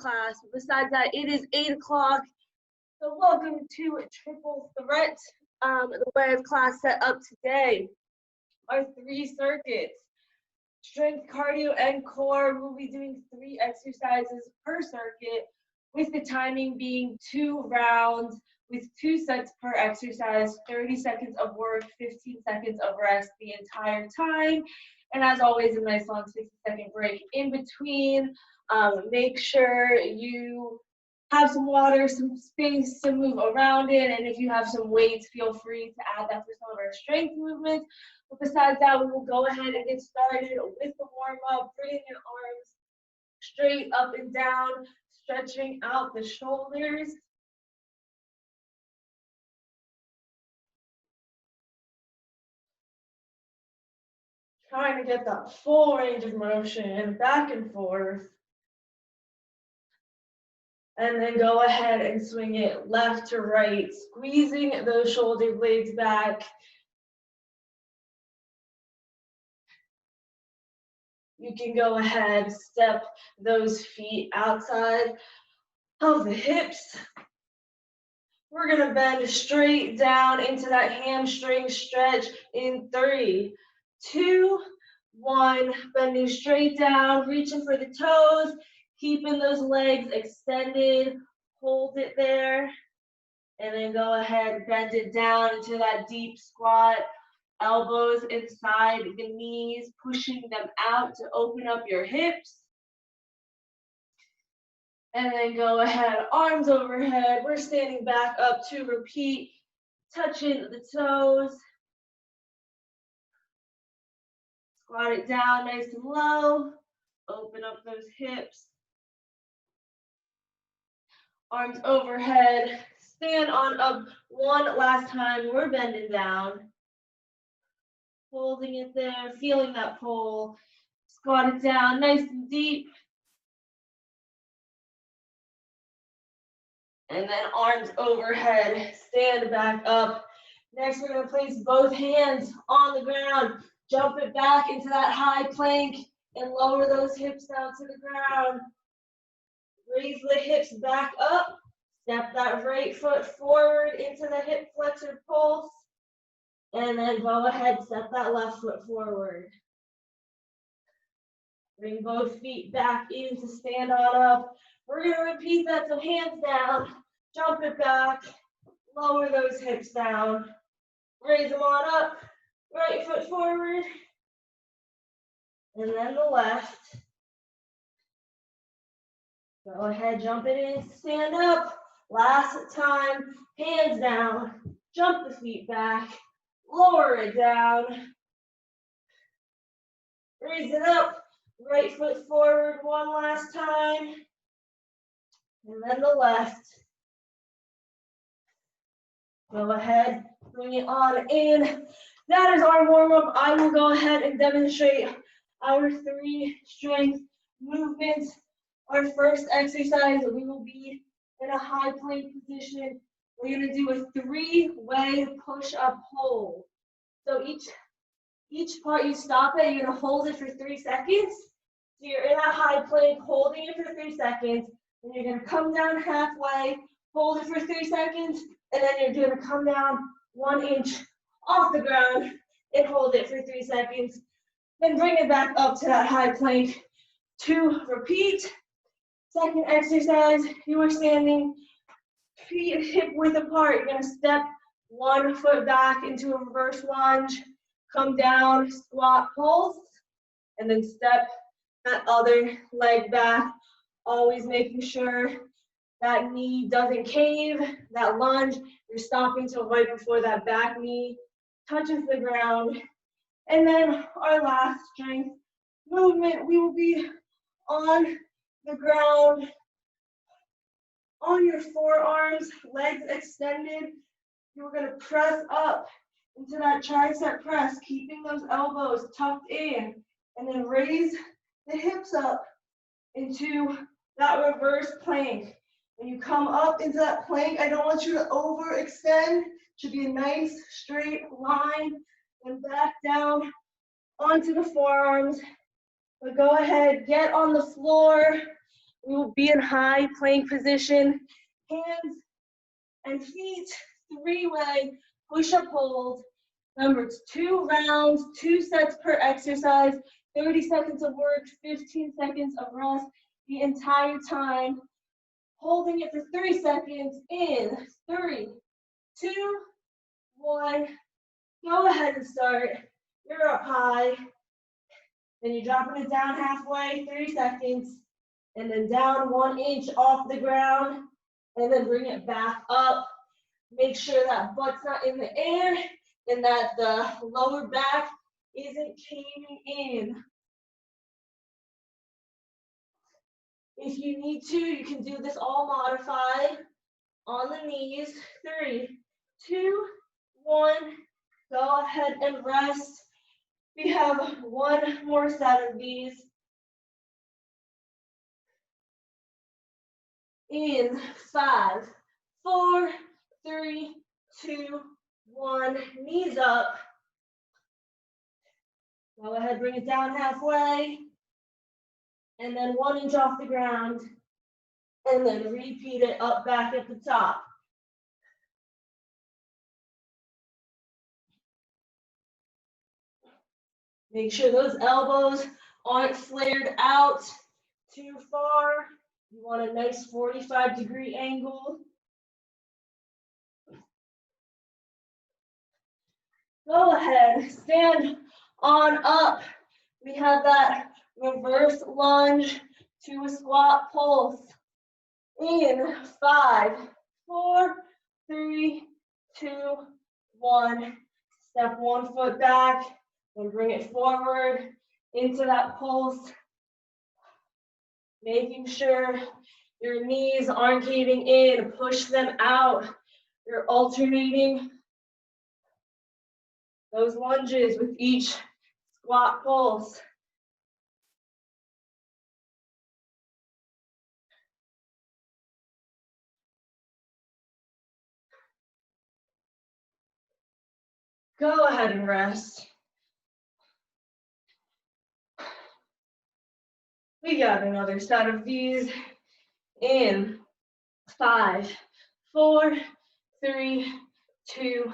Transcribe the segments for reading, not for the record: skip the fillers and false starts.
class. Besides that, it is 8 o'clock. So welcome to Triple Threat, the way of class set up today. Our 3 circuits, strength, cardio, and core. We'll be doing 3 exercises per circuit, with the timing being 2 rounds, with 2 sets per exercise, 30 seconds of work, 15 seconds of rest the entire time. And as always, a nice long 60-second break in between. Make sure you have some water, some space to move around in, and if you have some weights, feel free to add that for some of our strength movements. But besides that, we will go ahead and get started with the warm-up, bringing your arms straight up and down, stretching out the shoulders. Trying to get that full range of motion, back and forth. And then go ahead and swing it left to right, squeezing those shoulder blades back. You can go ahead, step those feet outside of the hips. We're gonna bend straight down into that hamstring stretch in 3, 2, 1. Bending straight down, reaching for the toes, keeping those legs extended, hold it there, and then go ahead, bend it down into that deep squat, elbows inside the knees, pushing them out to open up your hips. And then go ahead, arms overhead. We're standing back up to repeat, touching the toes. Squat it down nice and low. Open up those hips. Arms overhead. Stand on up one last time. We're bending down. Holding it there, feeling that pull. Squat it down nice and deep. And then arms overhead, stand back up. Next, we're gonna place both hands on the ground. Jump it back into that high plank and lower those hips down to the ground. Raise the hips back up. Step that right foot forward into the hip flexor pulse. And then go ahead, step that left foot forward. Bring both feet back in to stand on up. We're gonna repeat that, so hands down, jump it back, lower those hips down, raise them on up, right foot forward, and then the left. Go ahead, jump it in, stand up. Last time, hands down, jump the feet back, lower it down, raise it up, right foot forward one last time. And then the left. Go ahead, bring it on in. That is our warm-up. I will go ahead and demonstrate our 3 strength movements. Our first exercise, we will be in a high plank position. We're gonna do a 3-way push-up hold. So each part you stop at, you're gonna hold it for 3 seconds. So you're in a high plank, holding it for 3 seconds. And you're gonna come down halfway, hold it for 3 seconds, and then you're gonna come down 1 inch off the ground and hold it for 3 seconds. Then bring it back up to that high plank to repeat. Second exercise, you are standing feet hip width apart. You're gonna step 1 foot back into a reverse lunge, come down, squat, pulse, and then step that other leg back. Always making sure that knee doesn't cave, that lunge, you're stopping till right before that back knee touches the ground. And then our last strength movement, we will be on the ground, on your forearms, legs extended. You're gonna press up into that tricep press, keeping those elbows tucked in, and then raise the hips up into that reverse plank. When you come up into that plank, I don't want you to overextend. It should be a nice straight line, and back down onto the forearms. But go ahead, get on the floor, We will be in high plank position, hands and feet, three-way push-up hold. Remember, it's 2 rounds, 2 sets per exercise, 30 seconds of work, 15 seconds of rest the entire time. Holding it for 3 seconds in 3, 2, 1. Go ahead and start. You're up high. Then you're dropping it down halfway, 3 seconds. And then down 1 inch off the ground. And then bring it back up. Make sure that butt's not in the air and that the lower back isn't caving in. If you need to, you can do this all modified on the knees. 3, 2, 1. Go ahead and rest. We have 1 more set of these. In 5, 4, 3, 2, 1. Knees up. Go ahead, bring it down halfway. And then 1 inch off the ground. And then repeat it up back at the top. Make sure those elbows aren't flared out too far. You want a nice 45-degree angle. Go ahead, stand on up. We have that reverse lunge to a squat pulse. In 5, 4, 3, 2, 1. Step 1 foot back and bring it forward into that pulse. Making sure your knees aren't caving in, push them out. You're alternating those lunges with each squat pulse. Go ahead and rest. We got another set of these in 5, 4, 3, 2,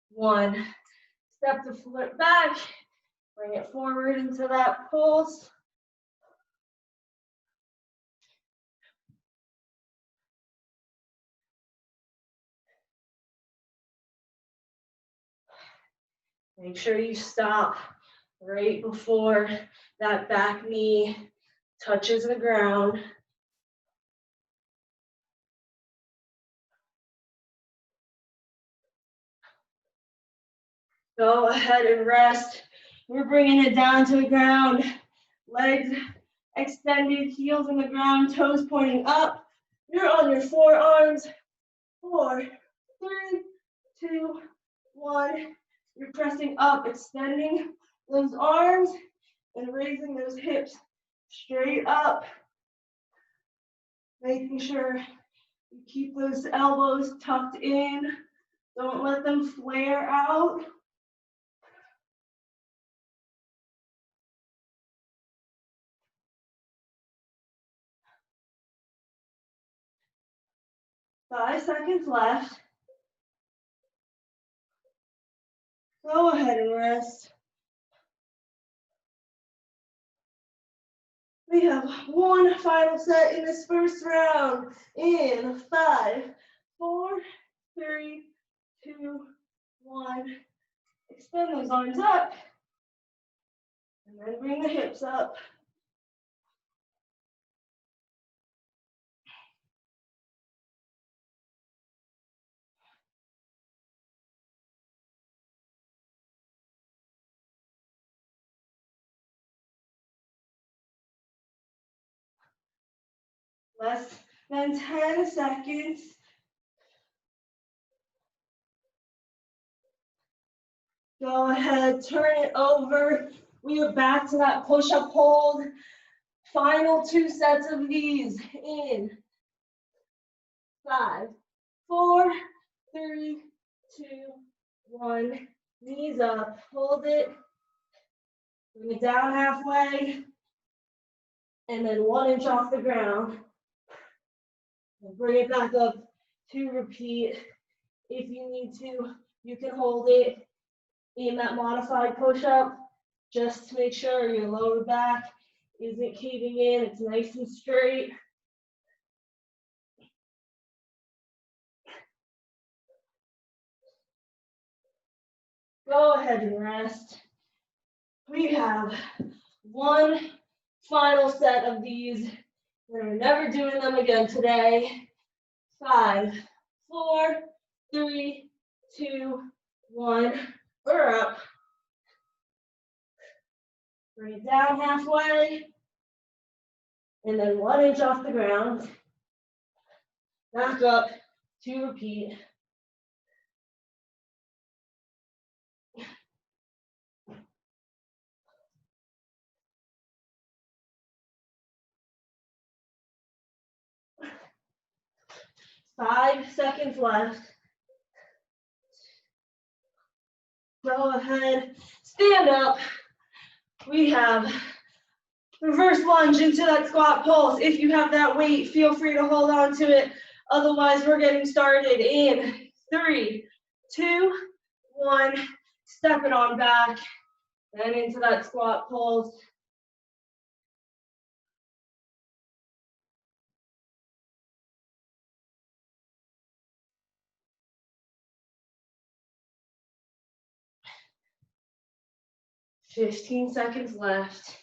1. Step the foot back, bring it forward into that pulse. Make sure you stop right before that back knee touches the ground. Go ahead and rest. We're bringing it down to the ground. Legs extended, heels in the ground, toes pointing up. You're on your forearms. 4, 3, 2, 1. You're pressing up, extending those arms and raising those hips straight up. Making sure you keep those elbows tucked in. Don't let them flare out. Five seconds left. Go ahead and rest. We have 1 final set in this first round. In 5, 4, 3, 2, 1. Extend those arms up. And then bring the hips up. Less than 10 seconds. Go ahead, turn it over. We are back to that push-up hold. Final 2 sets of these in 5, 4, 3, 2, 1. Knees up, hold it. Bring it down halfway. And then 1 inch off the ground. And bring it back up to repeat. If you need to, you can hold it in that modified push-up just to make sure your lower back isn't caving in, it's nice and straight. Go ahead and rest. We have one final set of these. We're never doing them again today. 5, 4, 3, 2, 1. We're up. Bring it down halfway. And then 1 inch off the ground. Back up to repeat. Five seconds left. Go ahead, stand up. We have reverse lunge into that squat pulse. If you have that weight, feel free to hold on to it. Otherwise, we're getting started in 3, 2, 1. Step it on back and into that squat pulse. "15 seconds left.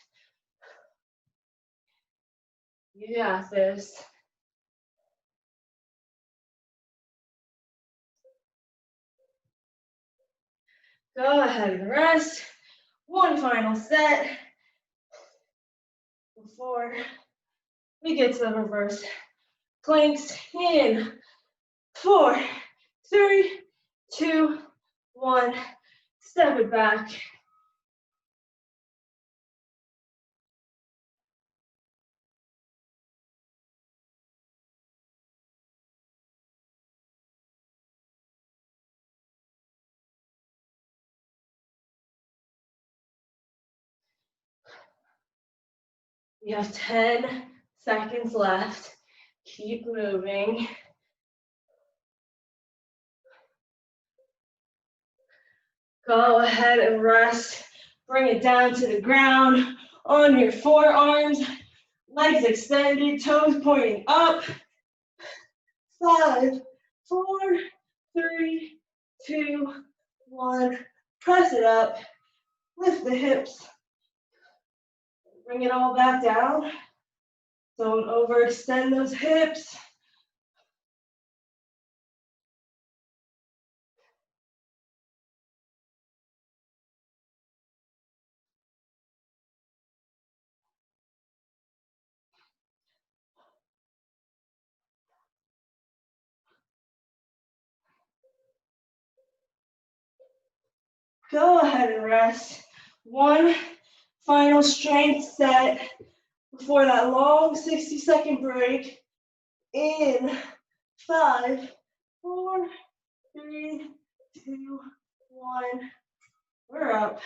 You got this." Go ahead and rest. One final set before we get to the reverse planks. In 4, 3, 2, 1. Step it back. You have 10 seconds left. Keep moving. Go ahead and rest. Bring it down to the ground on your forearms. Legs extended, toes pointing up. 5, 4, 3, 2, 1. Press it up. Lift the hips. Bring it all back down. Don't overextend those hips. Go ahead and rest. One final strength set before that long 60-second break. In 5, 4, 3, 2, 1. We're up.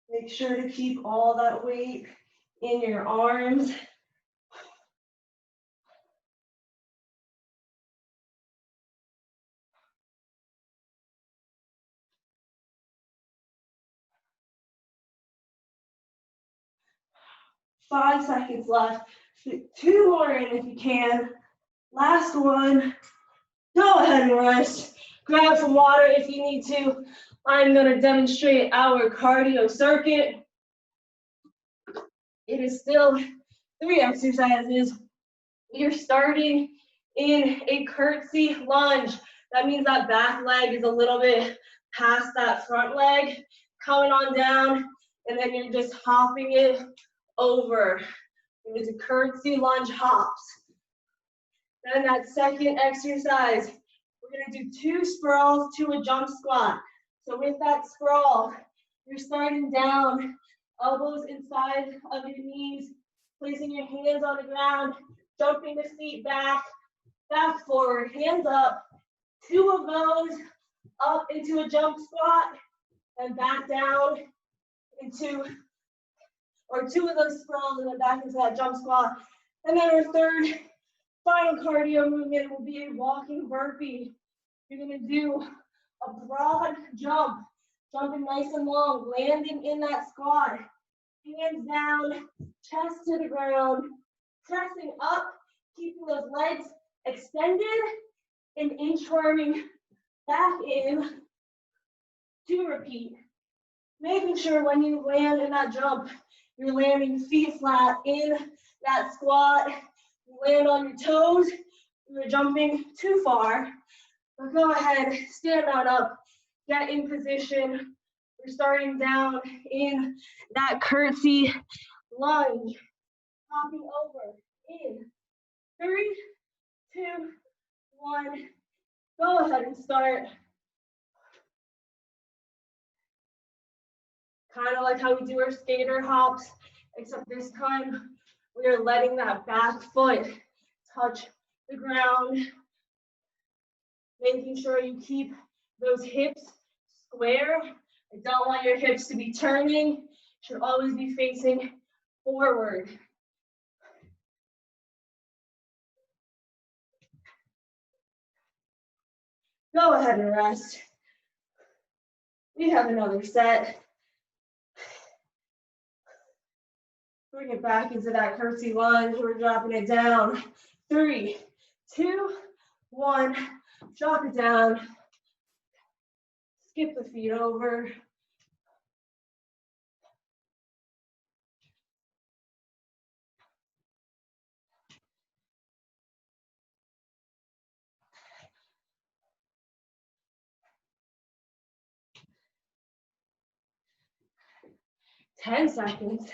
Make sure to keep all that weight in your arms. Five seconds left. Fit 2 more in if you can. Last one. Go ahead and rest. Grab some water if you need to. I'm going to demonstrate our cardio circuit. It is still 3 exercises. You're starting in a curtsy lunge. That means that back leg is a little bit past that front leg, coming on down, and then you're just hopping it over. It's a curtsy lunge hops. Then that second exercise, we're gonna do 2 sprawls to a jump squat. So with that sprawl, you're starting down, elbows inside of your knees, placing your hands on the ground, jumping the feet back, back forward, hands up. 2 of those up into a jump squat, and back down into, or 2 of those sprawls and then back into that jump squat. And then our third final cardio movement will be a walking burpee. You're gonna do a broad jump, jumping nice and long, landing in that squat. Hands down, chest to the ground, pressing up, keeping those legs extended, and inchworming back in to repeat. Making sure when you land in that jump, you're landing feet flat in that squat. You land on your toes, you're jumping too far. So go ahead, stand on up, get in position. We're starting down in that curtsy lunge. Hopping over in 3, 2, 1. Go ahead and start. Kind of like how we do our skater hops, except this time we are letting that back foot touch the ground. Making sure you keep those hips square. I don't want your hips to be turning. Should always be facing forward. Go ahead and rest. We have another set. Bring it back into that curtsy lunge. We're dropping it down. 3, 2, 1. Drop it down. Skip the feet over. Ten seconds.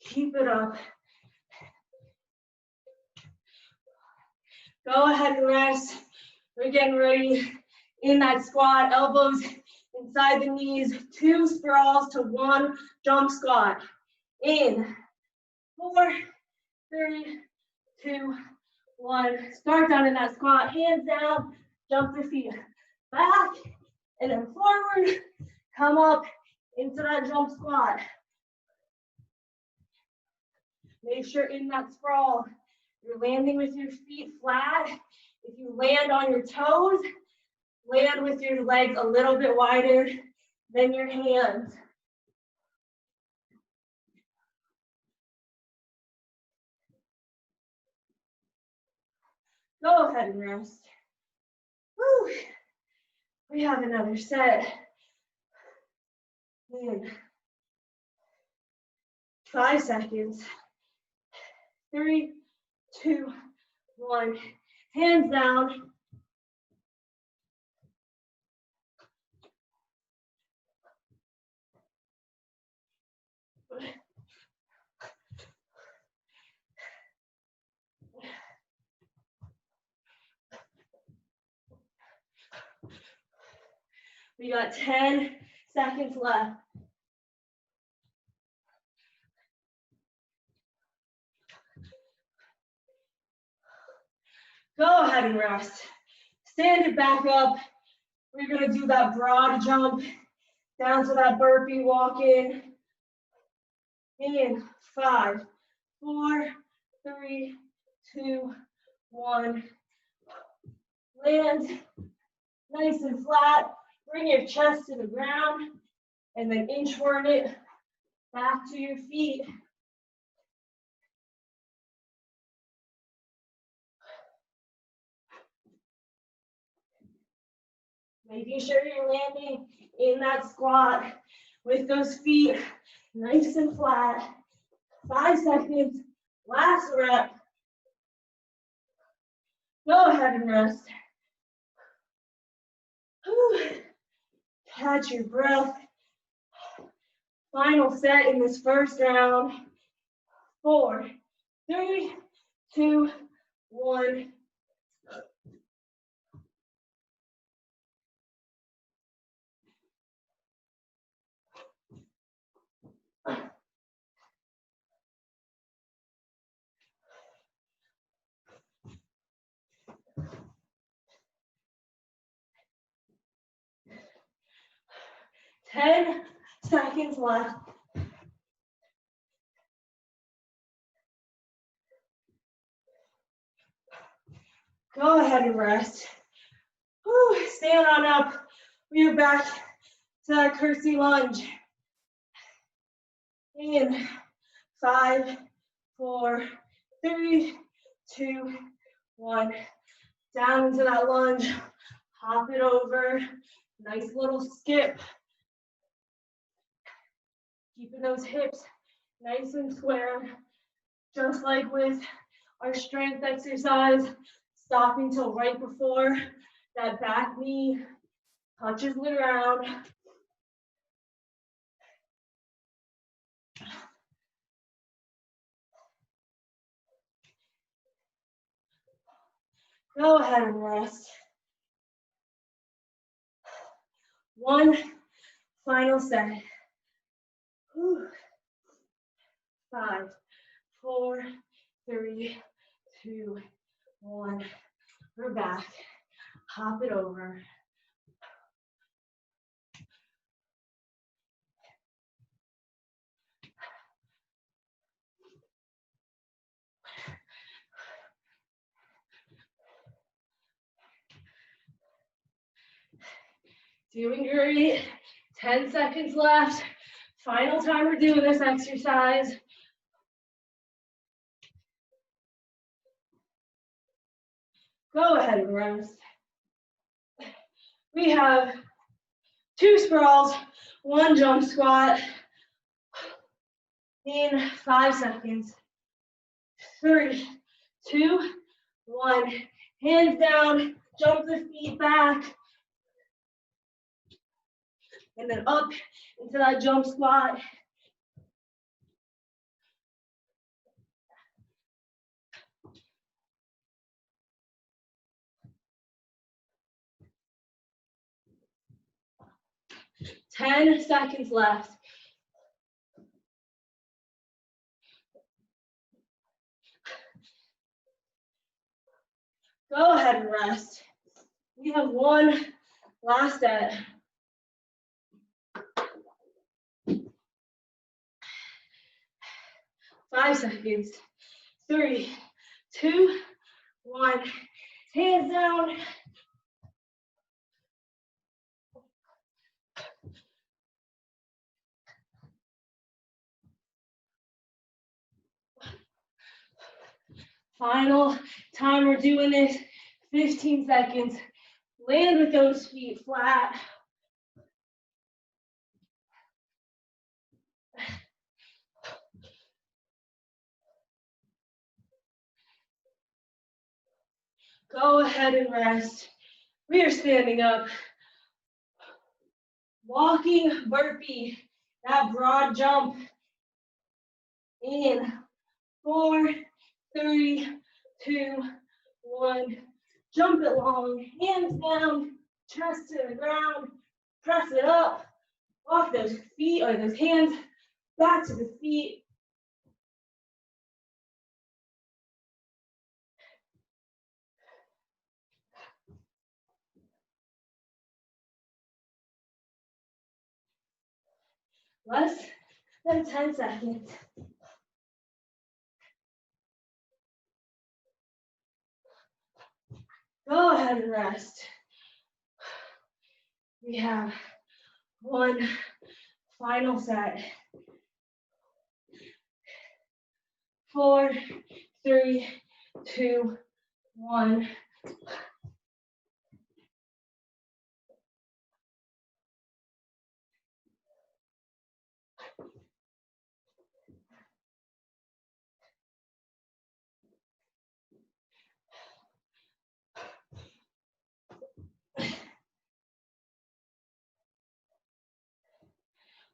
Keep it up. Go ahead and rest. We're getting ready in that squat, elbows inside the knees, 2 sprawls to 1 jump squat. In 4, 3, 2, 1. Start down in that squat, hands down, jump the feet back, and then forward, come up into that jump squat. Make sure in that sprawl, you're landing with your feet flat. If you land on your toes, land with your legs a little bit wider than your hands. Go ahead and rest. Woo. We have another set. In 5 seconds. 3, 2, 1. Hands down. We got 10 seconds left. Go ahead and rest. Stand it back up. We're gonna do that broad jump down to that burpee walk in. In 5, 4, 3, 2, 1. Land nice and flat. Bring your chest to the ground and then inchworm it back to your feet. Making sure you're landing in that squat with those feet nice and flat. 5 seconds, last rep. Go ahead and rest. Whew. Catch your breath. Final set in this first round. 4, 3, 2, 1. Ten seconds left. Go ahead and rest. Whew, stand on up. We are back to that curtsy lunge. In 5, 4, 3, 2, 1. Down into that lunge. Hop it over. Nice little skip. Keeping those hips nice and square. Just like with our strength exercise, stopping till right before that back knee touches the ground. Go ahead and rest. One final set. 5, 4, 3, 2, 1. We're back. Hop it over. Doing great. 10 seconds left. Final time we're doing this exercise. Go ahead and rest. We have 2 sprawls, 1 jump squat in 5 seconds. 3, 2, 1. Hands down, jump the feet back. And then up into that jump squat. Ten seconds left. Go ahead and rest. We have 1 last set. 5 seconds. 3, 2, 1. Hands down. Final time we're doing this, 15 seconds. Land with those feet flat. Go ahead and rest. We are standing up. Walking burpee, that broad jump. In 4, 3, 2, 1. Jump it long, hands down, chest to the ground. Press it up. Walk those feet or those hands back to the feet. Less than 10 seconds. Go ahead and rest. We have 1 final set. 4, 3, 2, 1.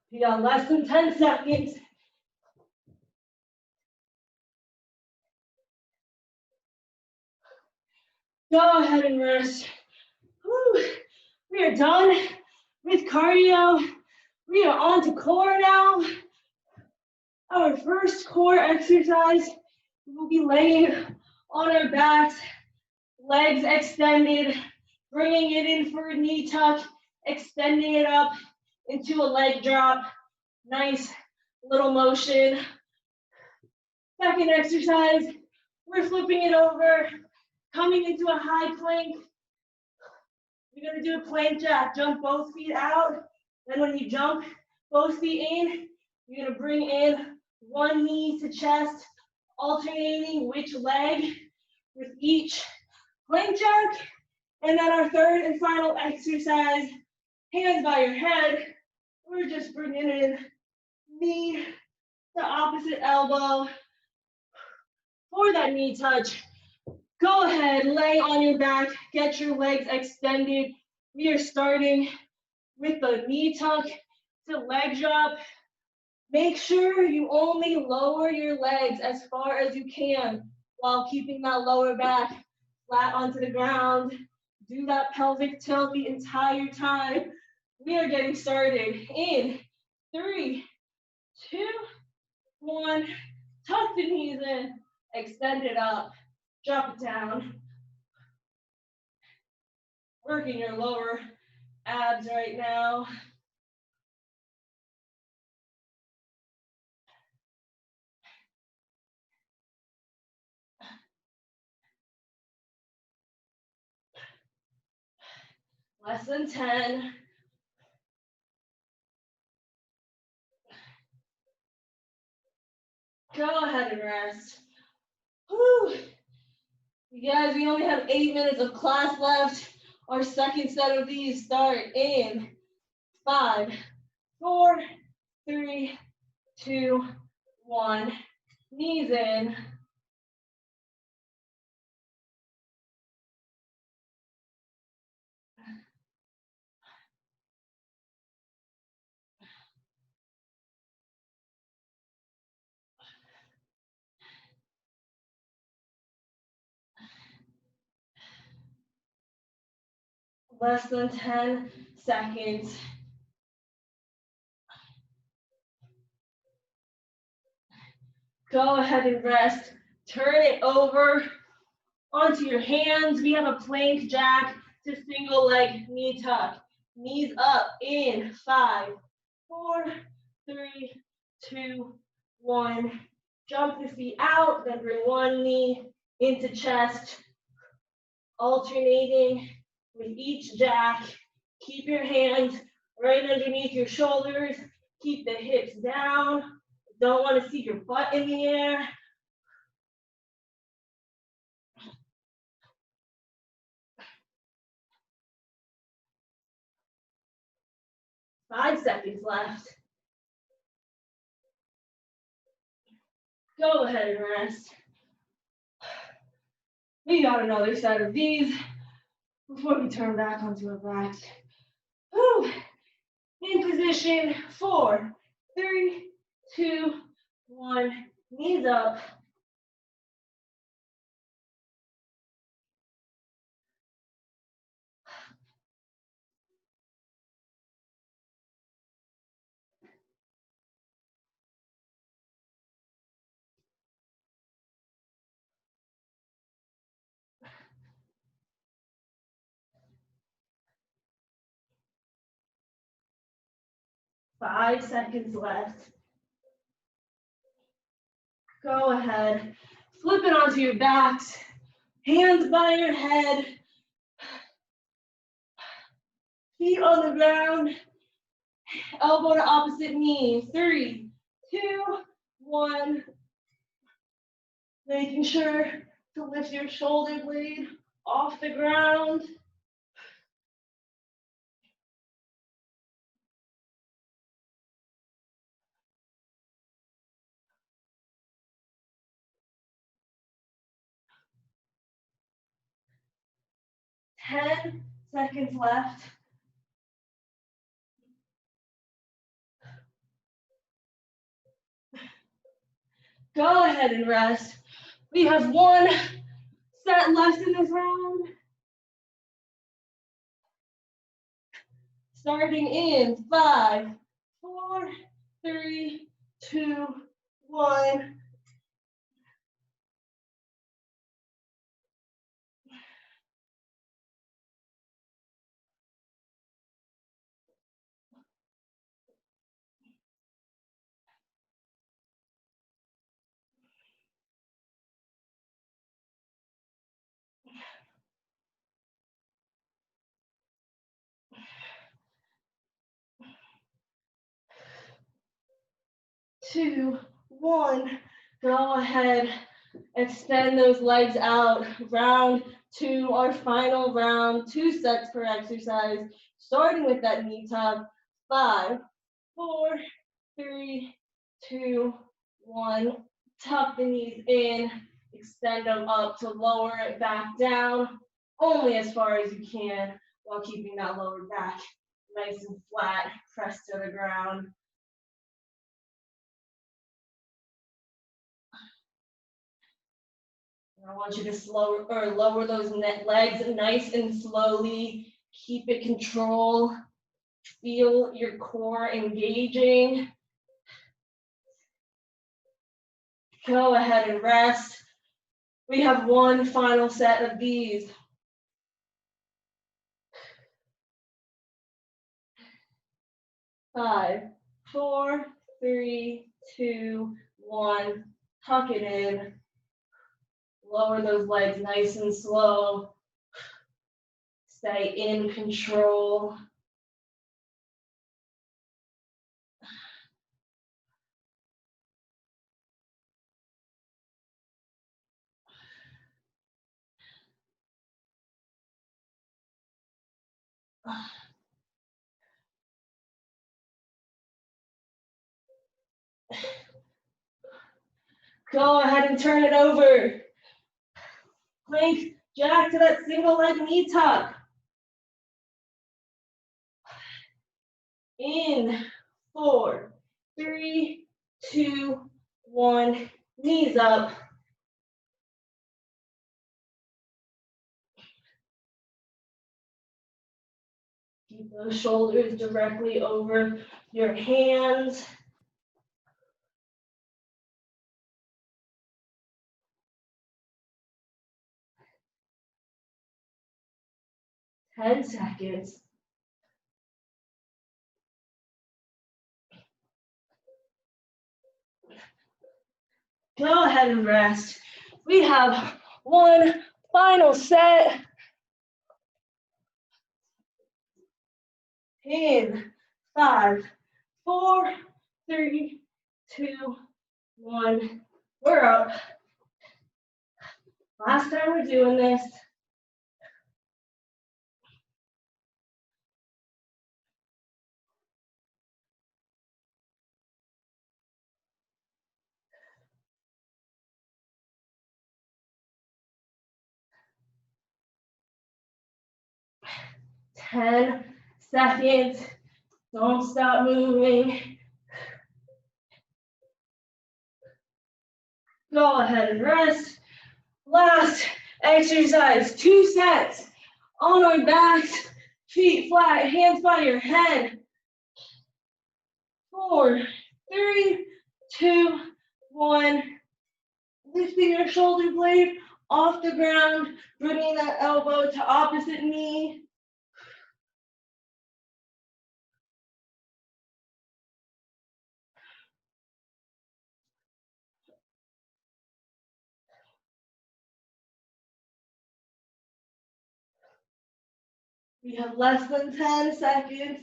We got less than 10 seconds. Go ahead and rest. Whew. We are done with cardio. We are on to core now. Our first core exercise, we'll be laying on our backs, legs extended, bringing it in for a knee tuck, extending it up into a leg drop. Nice little motion. Second exercise, we're flipping it over, Coming into a high plank, you're gonna do a plank jack. Jump both feet out. Then when you jump both feet in, you're gonna bring in one knee to chest, alternating which leg with each plank jack. And then our third and final exercise, hands by your head. We're just bringing in knee to opposite elbow for that knee touch. Go ahead, lay on your back, get your legs extended. We are starting with the knee tuck to leg drop. Make sure you only lower your legs as far as you can while keeping that lower back flat onto the ground. Do that pelvic tilt the entire time. We are getting started in 3, 2, 1. Tuck the knees in, extend it up, drop it down. Working your lower abs right now. Less than 10. Go ahead and rest. Whew. You guys, we only have 8 minutes of class left. Our second set of these start in 5, 4, 3, 2, 1. Knees in. Less than 10 seconds. Go ahead and rest. Turn it over onto your hands. We have a plank jack to single leg knee tuck. Knees up in 5, 4, 3, 2, 1. Jump the feet out, then bring one knee into chest, alternating with each jack. Keep your hands right underneath your shoulders. Keep the hips down. Don't want to see your butt in the air. Five seconds left. Go ahead and rest. We got another set of these before we turn back onto our backs. Whew. In position, 4, 3, 2, 1. Knees up. Five seconds left. Go ahead. Flip it onto your backs. Hands by your head. Feet on the ground. Elbow to opposite knee. 3, 2, 1. Making sure to lift your shoulder blade off the ground. Ten seconds left. Go ahead and rest. We have one set left in this round. Starting in 5, 4, 3, 2, 1. 2, 1. Go ahead, extend those legs out. Round 2, our final round, 2 sets per exercise, starting with that knee tuck. 5, 4, 3, 2, 1. Tuck the knees in, extend them up to lower it back down, only as far as you can, while keeping that lower back nice and flat, pressed to the ground. I want you to lower those legs nice and slowly. Keep it controlled. Feel your core engaging. Go ahead and rest. We have one final set of these. 5, 4, 3, 2, 1. Tuck it in. Lower those legs nice and slow. Stay in control. Go ahead and turn it over. Plank jack to that single leg knee tuck. In 4, 3, 2, 1. Knees up. Keep those shoulders directly over your hands. Ten seconds. Go ahead and rest. We have one final set. In 5, 4, 3, 2, 1. We're up. Last time we're doing this. Ten seconds. Don't stop moving. Go ahead and rest. Last exercise, 2 sets. On our backs, feet flat, hands by your head. 4, 3, 2, 1. Lifting your shoulder blade off the ground, bringing that elbow to opposite knee. We have less than 10 seconds.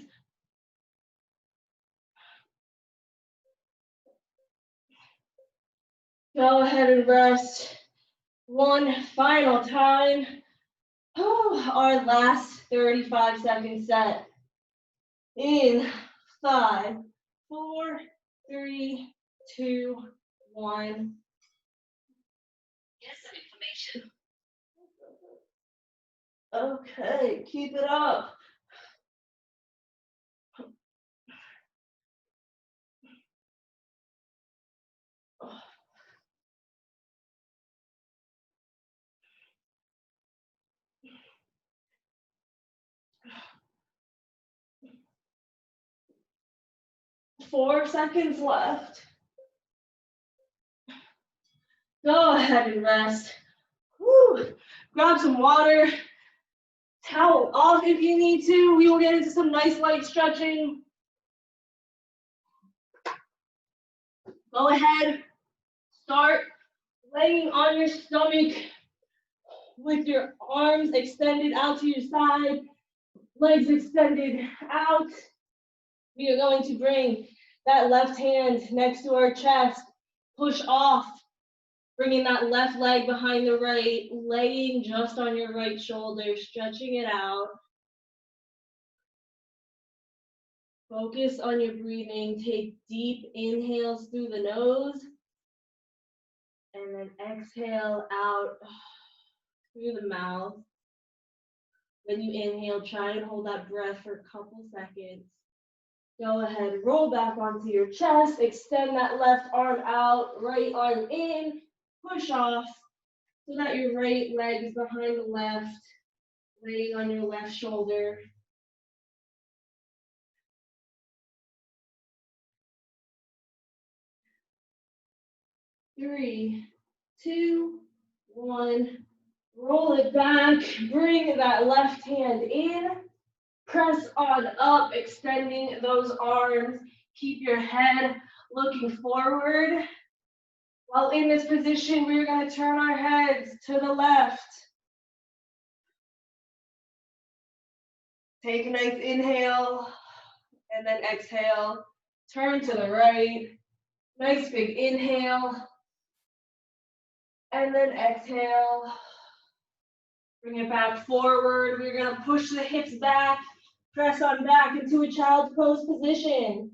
Go ahead and rest. One final time. Oh, our last 35-second set. In 5, 4, 3, 2, 1. Get some information. Okay, keep it up. Four seconds left. Go ahead and rest. Whew. Grab some water. Towel off if you need to. We will get into some nice light stretching. Go ahead. Start laying on your stomach with your arms extended out to your side, legs extended out. We are going to bring that left hand next to our chest. Push off. Bringing that left leg behind the right, laying just on your right shoulder, stretching it out. Focus on your breathing. Take deep inhales through the nose. And then exhale out through the mouth. When you inhale, try and hold that breath for a couple seconds. Go ahead, roll back onto your chest. Extend that left arm out, right arm in. Push off so that your right leg is behind the left, laying on your left shoulder. Three, two, one. Roll it back. Bring that left hand in. Press on up, extending those arms. Keep your head looking forward. While in this position, we're going to turn our heads to the left. Take a nice inhale, and then exhale. Turn to the right. Nice big inhale, and then exhale. Bring it back forward. We're going to push the hips back. Press on back into a child's pose position.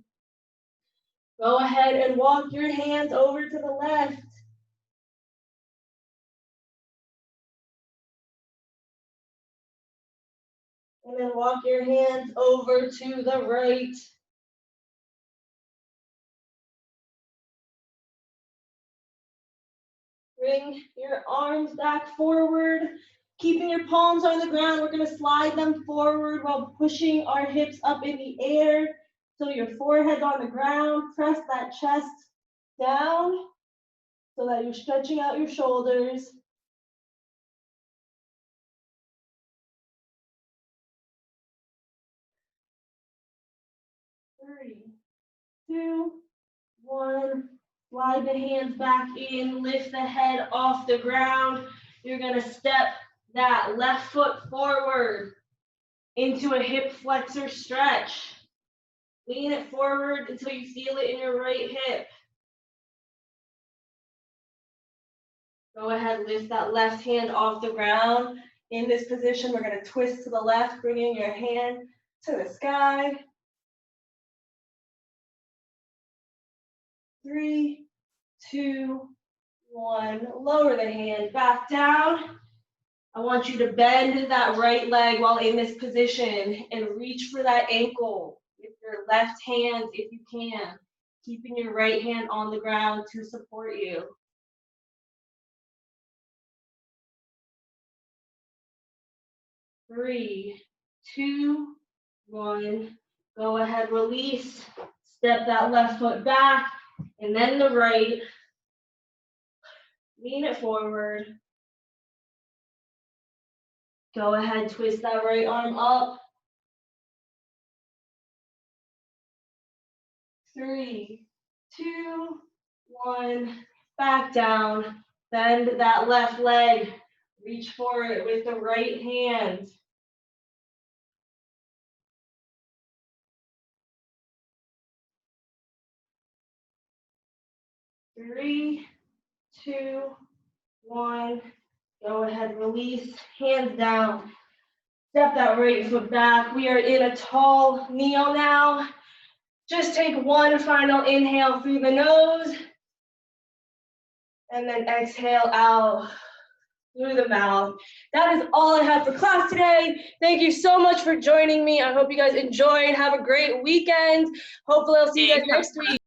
Go ahead and walk your hands over to the left. And then walk your hands over to the right. Bring your arms back forward. Keeping your palms on the ground, we're going to slide them forward while pushing our hips up in the air. So your forehead's on the ground. Press that chest down so that you're stretching out your shoulders. Three, two, one. Slide the hands back in. Lift the head off the ground. You're going to step that left foot forward into a hip flexor stretch. Lean it forward until you feel it in your right hip. Go ahead, lift that left hand off the ground. In this position, we're going to twist to the left, bringing your hand to the sky. 3, 2, 1. Lower the hand back down. I want you to bend that right leg while in this position and reach for that ankle with your left hand if you can, keeping your right hand on the ground to support you. 3, 2, 1. Go ahead, release. Step that left foot back and then the right. Lean it forward. Go ahead, twist that right arm up. 3, 2, 1. Back down. Bend that left leg. Reach for it with the right hand. 3, 2, 1. Go ahead, release, hands down. Step that right foot back. We are in a tall kneel now. Just take one final inhale through the nose. And then exhale out through the mouth. That is all I have for class today. Thank you so much for joining me. I hope you guys enjoyed. Have a great weekend. Hopefully I'll see you guys next week.